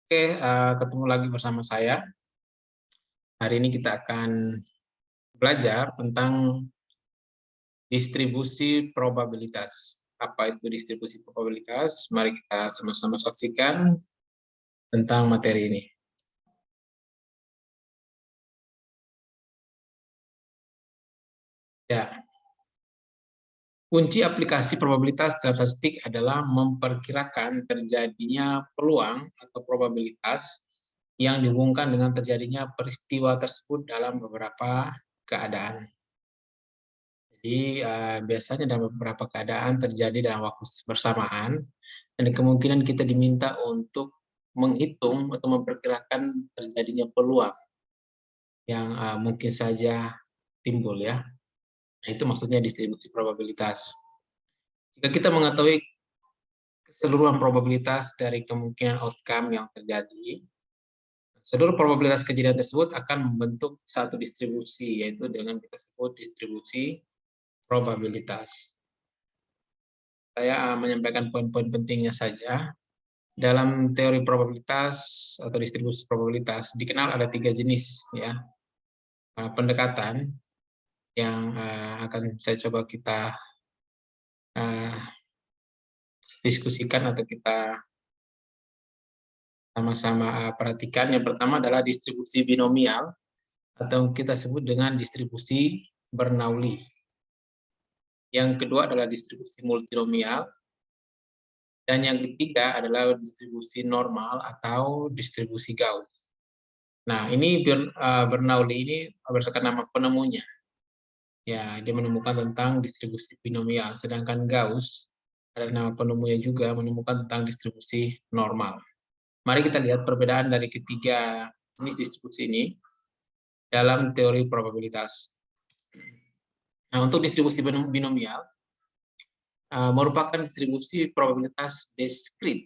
Oke, ketemu lagi bersama saya. Hari ini kita akan belajar tentang distribusi probabilitas. Apa itu distribusi probabilitas? Mari kita sama-sama saksikan tentang materi ini. Ya, kunci aplikasi probabilitas dalam statistik adalah memperkirakan terjadinya peluang atau probabilitas yang dihubungkan dengan terjadinya peristiwa tersebut dalam beberapa keadaan. Jadi biasanya dalam beberapa keadaan terjadi dalam waktu bersamaan, dan kemungkinan kita diminta untuk menghitung atau memperkirakan terjadinya peluang yang mungkin saja timbul ya. Nah, itu maksudnya distribusi probabilitas. Jika kita mengetahui keseluruhan probabilitas dari kemungkinan outcome yang terjadi, seluruh probabilitas kejadian tersebut akan membentuk satu distribusi, yaitu dengan kita sebut distribusi probabilitas. Saya menyampaikan poin-poin pentingnya saja. Dalam teori probabilitas atau distribusi probabilitas dikenal ada 3 jenis ya pendekatan yang akan saya coba kita diskusikan atau kita sama-sama perhatikan. Yang pertama adalah distribusi binomial atau kita sebut dengan distribusi Bernoulli. Yang kedua adalah distribusi multinomial. Dan yang ketiga adalah distribusi normal atau distribusi Gauss. Nah, ini Bernoulli ini berdasarkan nama penemunya. Ya, dia menemukan tentang distribusi binomial, sedangkan Gauss ada nama penemunya juga menemukan tentang distribusi normal. Mari kita lihat perbedaan dari ketiga jenis distribusi ini dalam teori probabilitas. Nah, untuk distribusi binomial merupakan distribusi probabilitas diskrit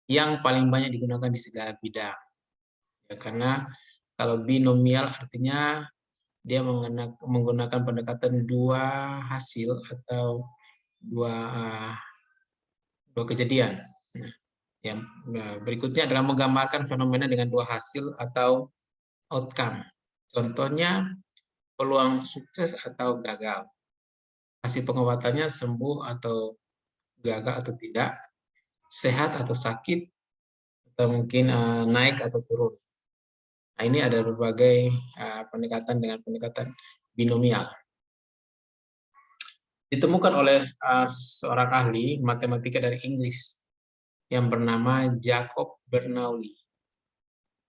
yang paling banyak digunakan di segala bidang. Ya, karena kalau binomial artinya dia menggunakan pendekatan dua hasil atau dua kejadian. Nah, yang berikutnya adalah menggambarkan fenomena dengan dua hasil atau outcome. Contohnya peluang sukses atau gagal. Hasil pengobatannya sembuh atau gagal atau tidak, sehat atau sakit, atau mungkin naik atau turun. Nah, ini ada berbagai pendekatan dengan pendekatan binomial. Ditemukan oleh seorang ahli matematika dari Inggris yang bernama Jacob Bernoulli,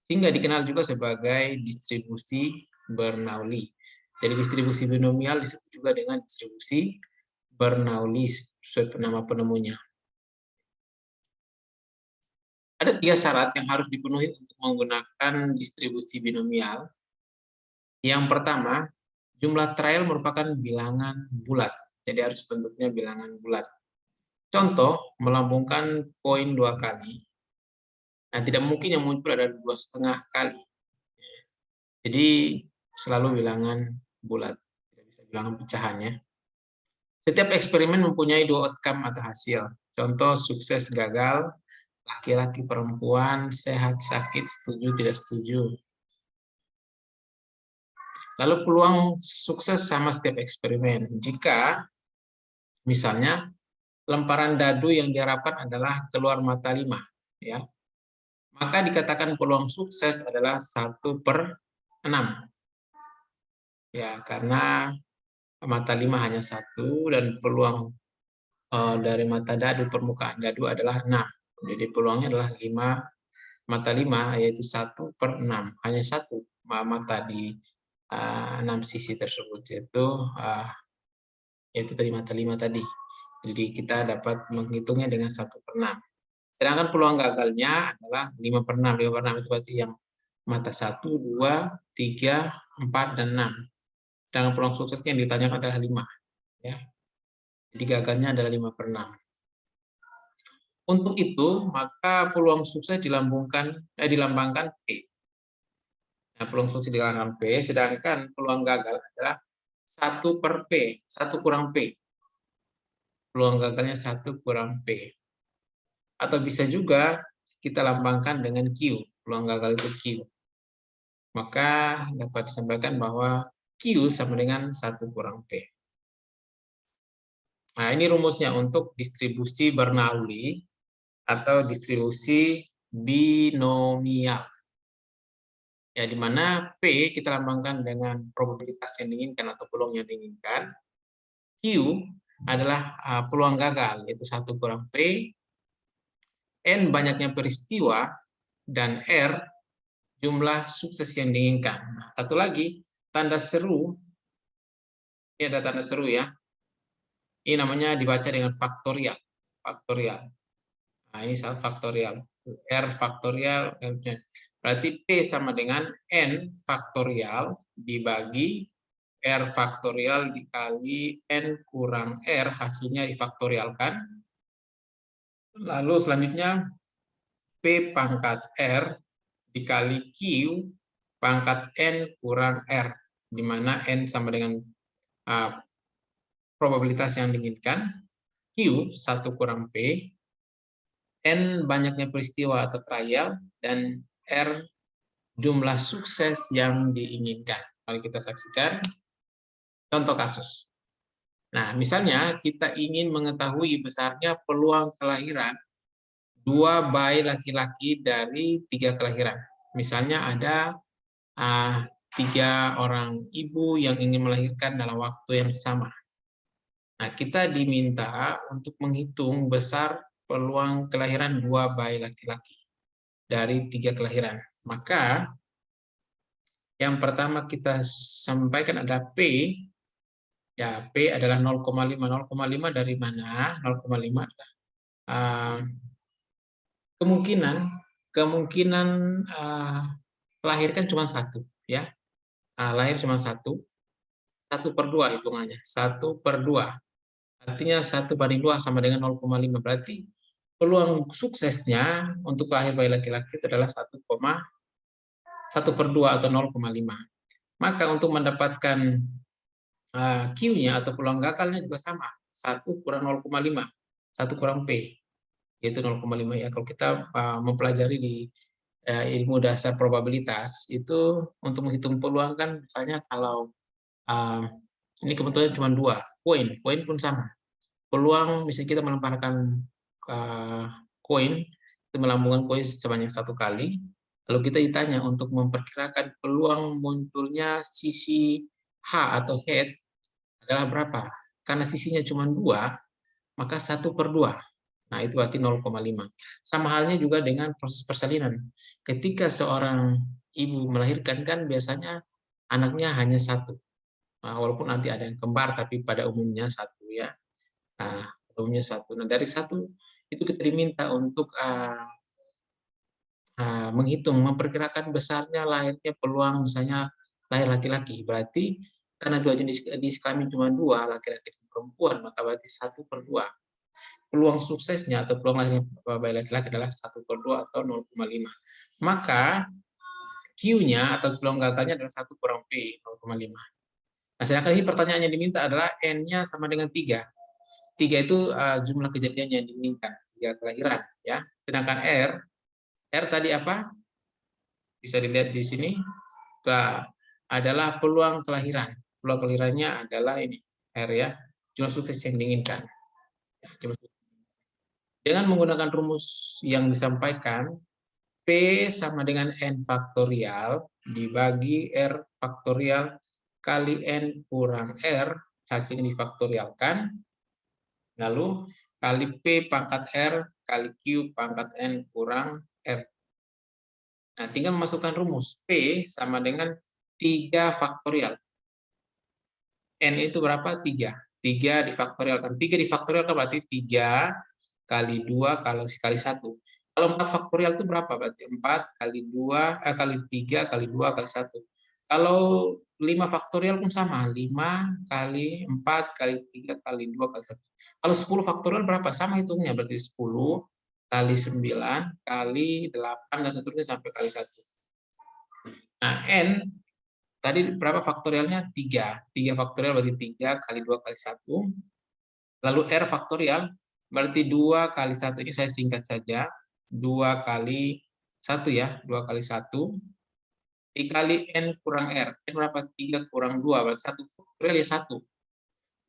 sehingga dikenal juga sebagai distribusi Bernoulli. Jadi distribusi binomial disebut juga dengan distribusi Bernoulli sesuai nama penemunya. Ada 3 syarat yang harus dipenuhi untuk menggunakan distribusi binomial. Yang pertama, jumlah trial merupakan bilangan bulat. Jadi harus bentuknya bilangan bulat. Contoh, melambungkan koin 2 kali. Nah, tidak mungkin yang muncul ada 2,5 kali. Jadi selalu bilangan bulat, tidak bisa bilangan pecahannya. Setiap eksperimen mempunyai 2 outcome atau hasil. Contoh sukses gagal, laki-laki perempuan, sehat sakit, setuju tidak setuju. Lalu peluang sukses sama setiap eksperimen. Jika misalnya lemparan dadu yang diharapkan adalah keluar mata 5, ya, maka dikatakan peluang sukses adalah 1/6. Ya, karena mata 5 hanya 1 dan peluang dari mata dadu, permukaan dadu adalah 6. Jadi peluangnya adalah 5 mata 5, yaitu 1/6. Hanya 1 mata di 6 sisi tersebut, yaitu tadi mata 5 tadi. Jadi kita dapat menghitungnya dengan 1/6. Sedangkan peluang gagalnya adalah 5/6. 5/6 itu berarti yang mata 1, 2, 3, 4, dan 6. Sedangkan peluang suksesnya yang ditanyakan adalah 5. Ya. Jadi gagalnya adalah 5/6. Untuk itu, maka peluang sukses dilambangkan P. Nah, peluang sukses dilambangkan P, sedangkan peluang gagal adalah 1/P, 1 kurang P. Peluang gagalnya 1 kurang P. Atau bisa juga kita lambangkan dengan Q. Peluang gagal itu Q. Maka dapat disampaikan bahwa Q sama dengan 1 kurang P. Nah, ini rumusnya untuk distribusi Bernoulli atau distribusi binomial. Ya, di mana P kita lambangkan dengan probabilitas yang diinginkan atau peluang yang diinginkan. Q adalah peluang gagal, yaitu 1 kurang P. N banyaknya peristiwa, dan R jumlah sukses yang diinginkan. Nah, satu lagi, tanda seru. Ini ada tanda seru ya. Ini namanya dibaca dengan faktorial. Faktorial. Nah, ini saat faktorial. R faktorial. Berarti P sama dengan N faktorial dibagi R faktorial dikali N kurang R, hasilnya difaktorialkan. Lalu selanjutnya P pangkat R dikali Q pangkat N kurang R, di mana N sama dengan probabilitas yang diinginkan, Q 1 kurang P, N banyaknya peristiwa atau trial, dan R jumlah sukses yang diinginkan. Mari kita saksikan contoh kasus. Nah, misalnya kita ingin mengetahui besarnya peluang kelahiran 2 bayi laki-laki dari 3 kelahiran. Misalnya ada 3 orang ibu yang ingin melahirkan dalam waktu yang sama. Nah, kita diminta untuk menghitung besar peluang kelahiran 2 bayi laki-laki dari 3 kelahiran. Maka yang pertama kita sampaikan ada P. Ya, P adalah 0,5. 0,5 dari mana? 0,5 adalah kemungkinan lahirkan cuma 1, ya. Lahir cuma 1. 1/2 hitungannya. 1/2. Artinya 1/2 sama dengan 0,5. Berarti peluang suksesnya untuk lahir bayi laki-laki itu adalah 1/2 atau 0,5. Maka untuk mendapatkan Q-nya atau peluang gagalnya juga sama. 1 kurang 0,5. 1 kurang P. Yaitu 0,5 ya. Kalau kita mempelajari di ilmu dasar probabilitas, itu untuk menghitung peluang kan misalnya kalau ini kebetulan cuma 2, koin pun sama. Peluang misalnya kita melemparkan koin, itu melambungkan koin sebanyak 1 kali, lalu kita ditanya untuk memperkirakan peluang munculnya sisi H atau head adalah berapa? Karena sisinya cuma 2, maka 1/2. Nah, itu berarti 0,5. Sama halnya juga dengan proses persalinan. Ketika seorang ibu melahirkan kan biasanya anaknya hanya 1. Nah, walaupun nanti ada yang kembar, tapi pada umumnya 1 ya. Nah, umumnya 1. Nah, dari 1 itu kita diminta untuk menghitung, memperkirakan besarnya lahirnya peluang misalnya lahir laki-laki. Berarti karena 2 jenis kelamin cuma 2, laki-laki dan perempuan, maka berarti 1/2. Peluang suksesnya atau peluang lahirnya bayi laki-laki adalah 1/2 atau 0,5. Maka Q-nya atau peluang gagalnya adalah 1 kurang P, 0,5. Nah, sedangkan ini pertanyaan yang diminta adalah N-nya sama dengan 3. 3 itu jumlah kejadian yang diinginkan, 3 kelahiran. Ya. Sedangkan R tadi apa? Bisa dilihat di sini. Adalah peluang kelahiran. Peluang kelahirannya adalah ini, R ya. Jumlah sukses yang diinginkan. Dengan menggunakan rumus yang disampaikan, P sama dengan N faktorial dibagi R faktorial kali N kurang R, hasilnya difaktorialkan, lalu kali P pangkat R kali Q pangkat N kurang R. Nah, tinggal memasukkan rumus. P sama dengan 3 faktorial. N itu berapa? 3. 3 difaktorialkan. 3 difaktorialkan berarti 3 kali 2 kali 1. Kalau 4 faktorial itu berapa? Berarti 4 kali 2, kali 3 kali 2 kali 1. Kalau 5 faktorial pun sama. 5 kali 4 kali 3 kali 2 kali 1. Kalau 10 faktorial berapa? Sama hitungnya. Berarti 10 kali 9 kali 8 dan seterusnya sampai kali 1. Nah, N tadi berapa faktorialnya? 3. 3 faktorial berarti 3 kali 2 kali 1. Lalu R faktorial berarti 2 kali 1. Ini saya singkat saja. 2 kali 1 ya, 2 kali 1 dikali N kurang R. N berapa? 3 kurang 2, berarti 1 faktorial ya 1.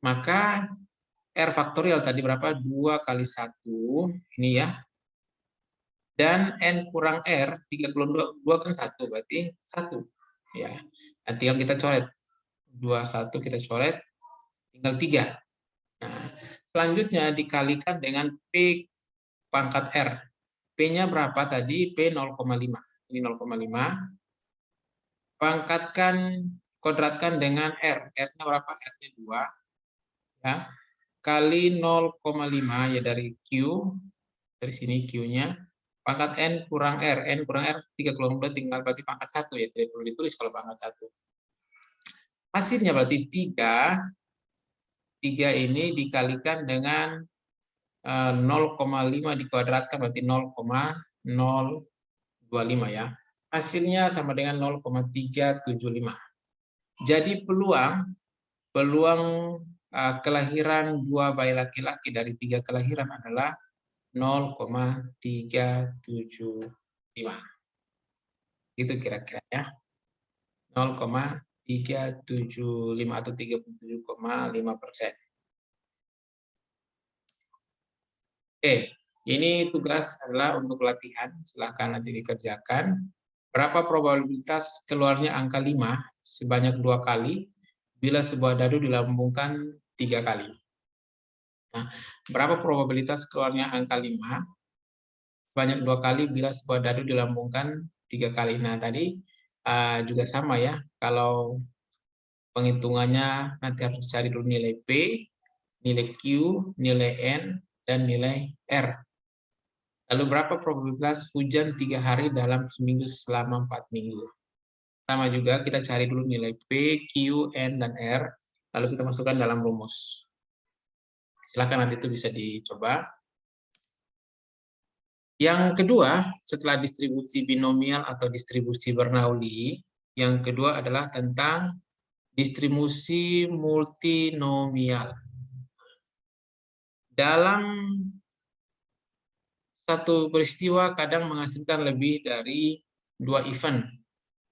Maka R faktorial tadi berapa? 2 kali 1, ini ya. Dan N kurang R, 3 kurang 2 kan 1, berarti 1. Ya. Dan tinggal kita coret. 21 kita coret, tinggal 3. Nah, selanjutnya dikalikan dengan P pangkat R. P-nya berapa tadi? P 0,5. Ini 0,5. Pangkatkan, kodratkan dengan R. R-nya berapa? R-nya 2. Ya. Kali 0,5 ya dari Q. Dari sini Q-nya. Pangkat N kurang R. N kurang R 3 kurang 2 tinggal berarti pangkat 1 ya. Tidak perlu ditulis kalau pangkat 1. Hasilnya berarti 3. 3 ini dikalikan dengan 0,5 dikuadratkan berarti 0,025 ya. Hasilnya sama dengan 0,375. Jadi peluang kelahiran 2 bayi laki-laki dari 3 kelahiran adalah 0,375. Itu kira-kira ya. 0,375 atau 37,5%. Oke, ini tugas adalah untuk latihan, silahkan nanti dikerjakan. Berapa probabilitas keluarnya angka 5 sebanyak 2 kali bila sebuah dadu dilambungkan 3 kali? Nah, berapa probabilitas keluarnya angka 5 sebanyak 2 kali bila sebuah dadu dilambungkan 3 kali? Nah, tadi juga sama ya, kalau penghitungannya nanti harus cari dulu nilai P, nilai Q, nilai N, dan nilai R. Lalu berapa probabilitas hujan 3 hari dalam seminggu selama 4 minggu? Sama juga kita cari dulu nilai P, Q, N, dan R, lalu kita masukkan dalam rumus. Silakan nanti itu bisa dicoba. Yang kedua, setelah distribusi binomial atau distribusi Bernoulli, yang kedua adalah tentang distribusi multinomial. Dalam satu peristiwa kadang menghasilkan lebih dari 2 event.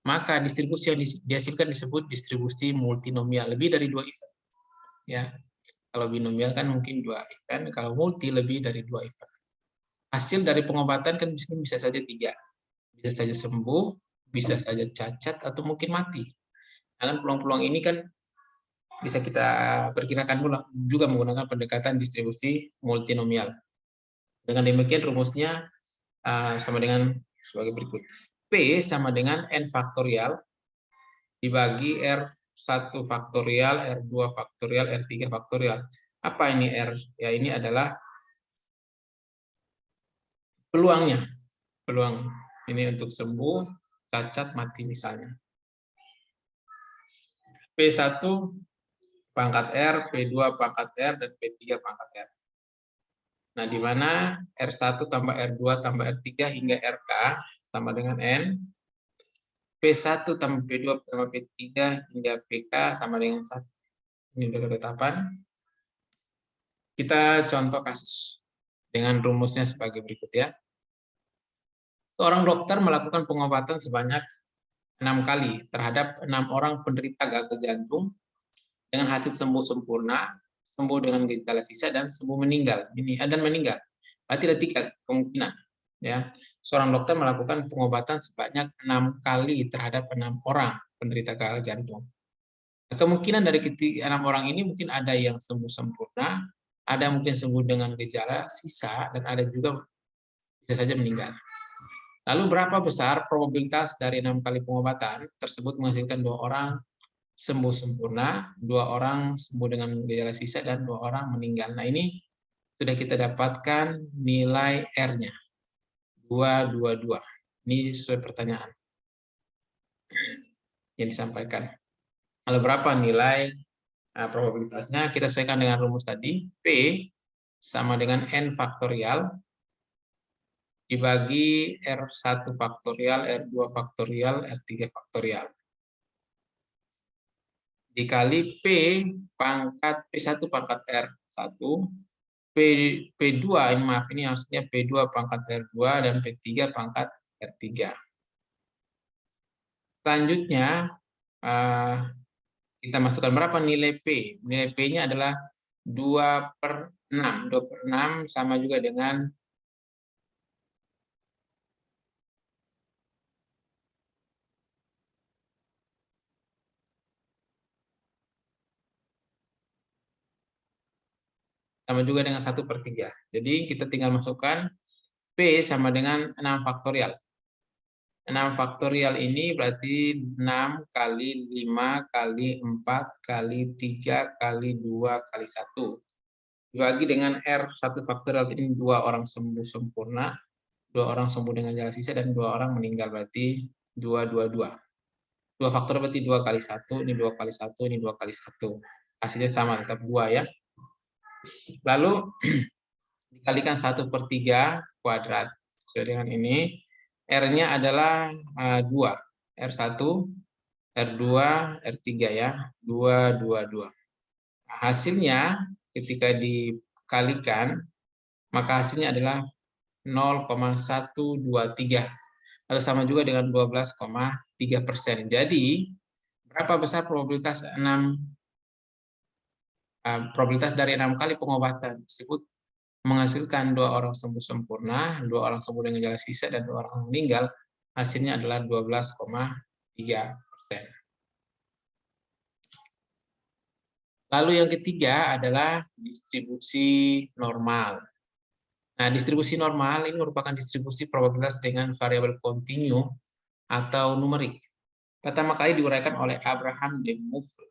Maka distribusi yang dihasilkan disebut distribusi multinomial, lebih dari 2 event. Ya. Kalau binomial kan mungkin 2 event, kalau multi lebih dari 2 event. Hasil dari pengobatan kan bisa saja 3. Bisa saja sembuh, bisa saja cacat, atau mungkin mati. Nah, peluang-peluang ini kan bisa kita perkirakan juga menggunakan pendekatan distribusi multinomial. Dengan demikian rumusnya sama dengan sebagai berikut. P sama dengan N faktorial dibagi R1 faktorial, R2 faktorial, R3 faktorial. Apa ini R? Ya, ini adalah peluangnya. Peluang ini untuk sembuh, cacat, mati misalnya. P1 pangkat R, P2 pangkat R, dan P3 pangkat R. Nah, di mana R1 tambah R2 tambah R3 hingga RK sama dengan N. P1 tambah P2 tambah P3 hingga PK sama dengan 1. Ini sudah ketetapan. Kita contoh kasus dengan rumusnya sebagai berikut ya. Seorang dokter melakukan pengobatan sebanyak 6 kali terhadap 6 orang penderita gagal jantung dengan hasil sembuh sempurna, sembuh dengan gejala sisa, dan sembuh meninggal. Dan meninggal. Berarti ada 3 kemungkinan. Ya, seorang dokter melakukan pengobatan sebanyak 6 kali terhadap 6 orang penderita gagal jantung. Nah, kemungkinan dari 6 orang ini mungkin ada yang sembuh sempurna, ada mungkin sembuh dengan gejala sisa, dan ada juga bisa saja meninggal. Lalu berapa besar probabilitas dari 6 kali pengobatan tersebut menghasilkan 2 orang sembuh sempurna, 2 orang sembuh dengan gejala sisa, dan 2 orang meninggal. Nah, ini sudah kita dapatkan nilai R-nya. 222. Ini sesuai pertanyaan yang disampaikan. Lalu berapa nilai probabilitasnya? Kita sesuaikan dengan rumus tadi. P sama dengan N faktorial dibagi R1 faktorial, R2 faktorial, R3 faktorial. Dikali P1 pangkat R1 P2, ini maaf, ini maksudnya P2 pangkat R2 dan P3 pangkat R3. Selanjutnya, kita masukkan berapa nilai P? Nilai P-nya adalah 2/6. 2/6 sama juga dengan sama juga dengan 1/3. Jadi kita tinggal masukkan P sama dengan 6 faktorial. 6 faktorial ini berarti 6 kali 5 kali 4 kali 3 kali 2 kali 1. Dibagi dengan R1 faktorial, ini 2 orang sembuh sempurna, 2 orang sembuh dengan jalan sisa, dan 2 orang meninggal, berarti 2, 2, 2. 2 faktorial berarti 2 kali 1, ini 2 kali 1, ini 2 kali 1. Hasilnya sama, tetap 2 ya. Lalu dikalikan 1/3 kuadrat. Sesuai dengan ini, R-nya adalah 2. R1, R2, R3 ya. 2, 2, 2. Nah, hasilnya ketika dikalikan, maka hasilnya adalah 0,123 atau sama juga dengan 12,3%. Jadi, berapa besar probabilitas dari 6 kali pengobatan tersebut menghasilkan 2 orang sembuh sempurna, 2 orang sembuh dengan gejala sisa, dan 2 orang meninggal? Hasilnya adalah 12,3%. Lalu yang ketiga adalah distribusi normal. Nah, distribusi normal ini merupakan distribusi probabilitas dengan variabel kontinu atau numerik. Pertama kali diuraikan oleh Abraham de Moivre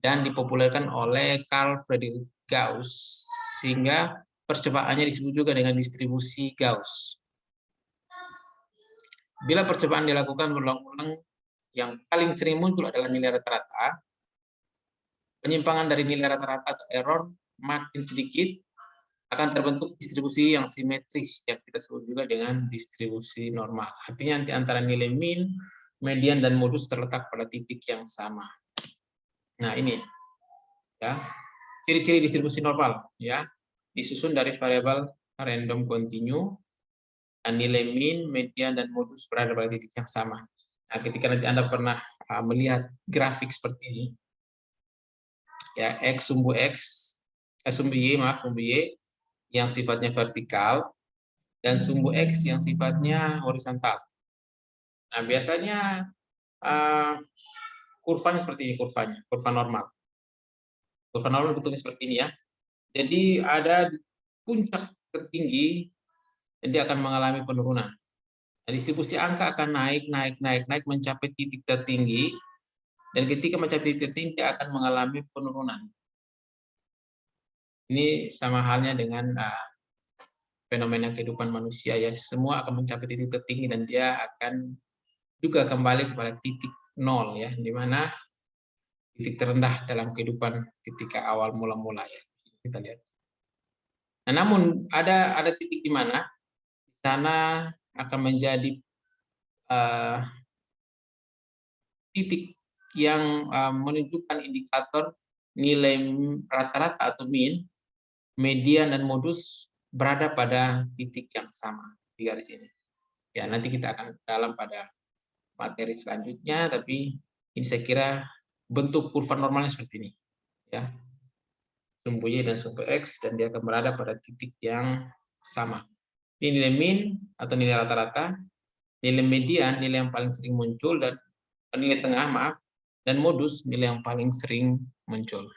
dan dipopulerkan oleh Carl Friedrich Gauss, sehingga percobaannya disebut juga dengan distribusi Gauss. Bila percobaan dilakukan berulang-ulang, yang paling sering muncul adalah nilai rata-rata. Penyimpangan dari nilai rata-rata atau error makin sedikit, akan terbentuk distribusi yang simetris, yang kita sebut juga dengan distribusi normal. Artinya nanti antara nilai min, median, dan modus terletak pada titik yang sama. Nah, ini ya ciri-ciri distribusi normal ya, disusun dari variabel random continue, nilai min, median, dan modus berada pada titik yang sama. Nah, ketika nanti Anda pernah melihat grafik seperti ini, ya sumbu Y yang sifatnya vertikal dan sumbu X yang sifatnya horizontal. Nah, biasanya kurvanya seperti ini, kurva normal. Kurva normal bentuknya seperti ini ya. Jadi ada puncak tertinggi, dia akan mengalami penurunan. Nah, distribusi angka akan naik mencapai titik tertinggi, dan ketika mencapai titik tertinggi dia akan mengalami penurunan. Ini sama halnya dengan fenomena kehidupan manusia ya, semua akan mencapai titik tertinggi dan dia akan juga kembali kepada titik nol ya, di mana titik terendah dalam kehidupan ketika awal mula-mula ya. Kita lihat. Nah, namun ada titik di mana di sana akan menjadi titik yang menunjukkan indikator nilai rata-rata atau min, median, dan modus berada pada titik yang sama di garis ini. Ya, nanti kita akan dalam pada materi selanjutnya, tapi ini saya kira bentuk kurva normalnya seperti ini. Ya, sumbu Y dan sumbu X, dan dia akan berada pada titik yang sama. Ini nilai min atau nilai rata-rata, nilai median, nilai yang paling sering muncul, dan nilai tengah, maaf, dan modus, nilai yang paling sering muncul.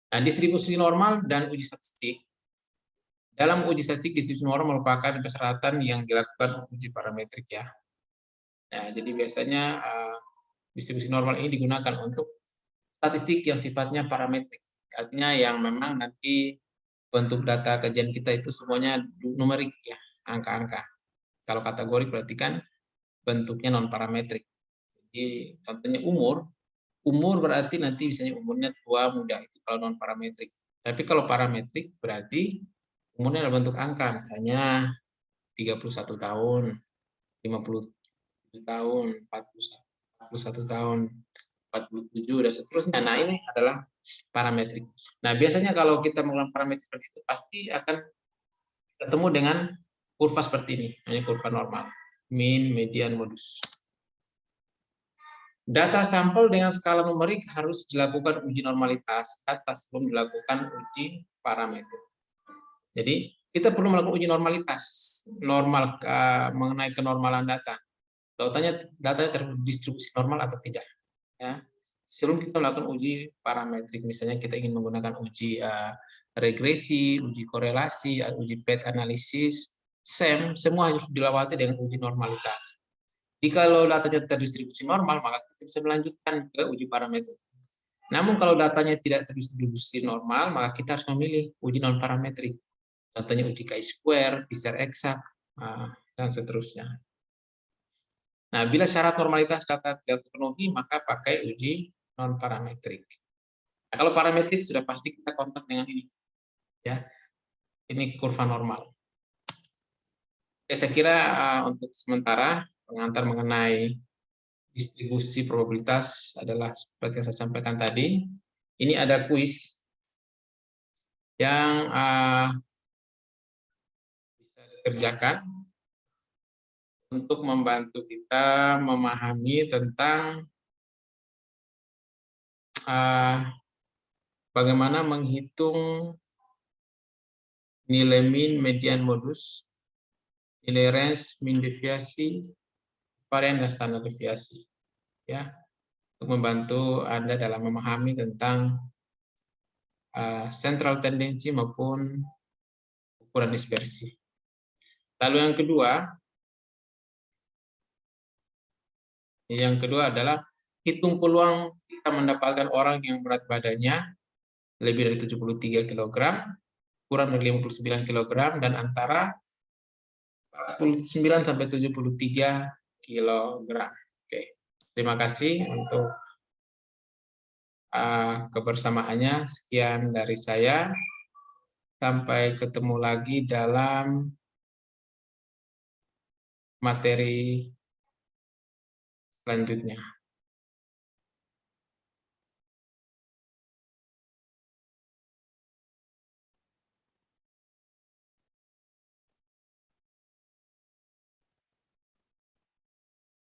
Nah, distribusi normal dan uji statistik. Dalam uji statistik, distribusi normal merupakan persyaratan yang dilakukan uji parametrik ya. Nah, jadi biasanya distribusi normal ini digunakan untuk statistik yang sifatnya parametrik. Artinya yang memang nanti bentuk data kajian kita itu semuanya numerik ya, angka-angka. Kalau kategori berarti kan bentuknya non parametrik. Jadi contohnya umur berarti nanti misalnya umurnya tua, muda, itu kalau non parametrik. Tapi kalau parametrik berarti umurnya dalam bentuk angka, misalnya 31 tahun, 50 tahun, 41 tahun, 47, dan seterusnya. Nah, ini adalah parametrik. Nah, biasanya kalau kita menggunakan parametrik seperti itu, pasti akan ketemu dengan kurva seperti ini, namanya kurva normal, mean, median, modus. Data sampel dengan skala numerik harus dilakukan uji normalitas atas sebelum dilakukan uji parameter. Jadi, kita perlu melakukan uji normalitas, mengenai kenormalan data. Datanya terdistribusi normal atau tidak. Ya. Sebelum kita melakukan uji parametrik, misalnya kita ingin menggunakan uji regresi, uji korelasi, uji path analysis, SEM, semua harus dilewati dengan uji normalitas. Jika datanya terdistribusi normal, maka kita bisa melanjutkan ke uji parametrik. Namun kalau datanya tidak terdistribusi normal, maka kita harus memilih uji non-parametrik. Contohnya uji chi-square, Fisher eksak, dan seterusnya. Nah, bila syarat normalitas data tidak terpenuhi, maka pakai uji non-parametrik. Nah, kalau parametrik sudah pasti kita kontak dengan ini. Ya, ini kurva normal. Oke, saya kira untuk sementara pengantar mengenai distribusi probabilitas adalah seperti yang saya sampaikan tadi. Ini ada kuis yang bisa dikerjakan untuk membantu kita memahami tentang bagaimana menghitung nilai mean, median, modus, nilai range, mean deviasi, varian, dan standar deviasi. Ya, untuk membantu Anda dalam memahami tentang central tendency maupun ukuran dispersi. Lalu yang kedua adalah hitung peluang kita mendapatkan orang yang berat badannya lebih dari 73 kg, kurang dari 59 kg, dan antara 49 sampai 73 kg. Oke. Terima kasih untuk kebersamaannya. Sekian dari saya. Sampai ketemu lagi dalam materi selanjutnya.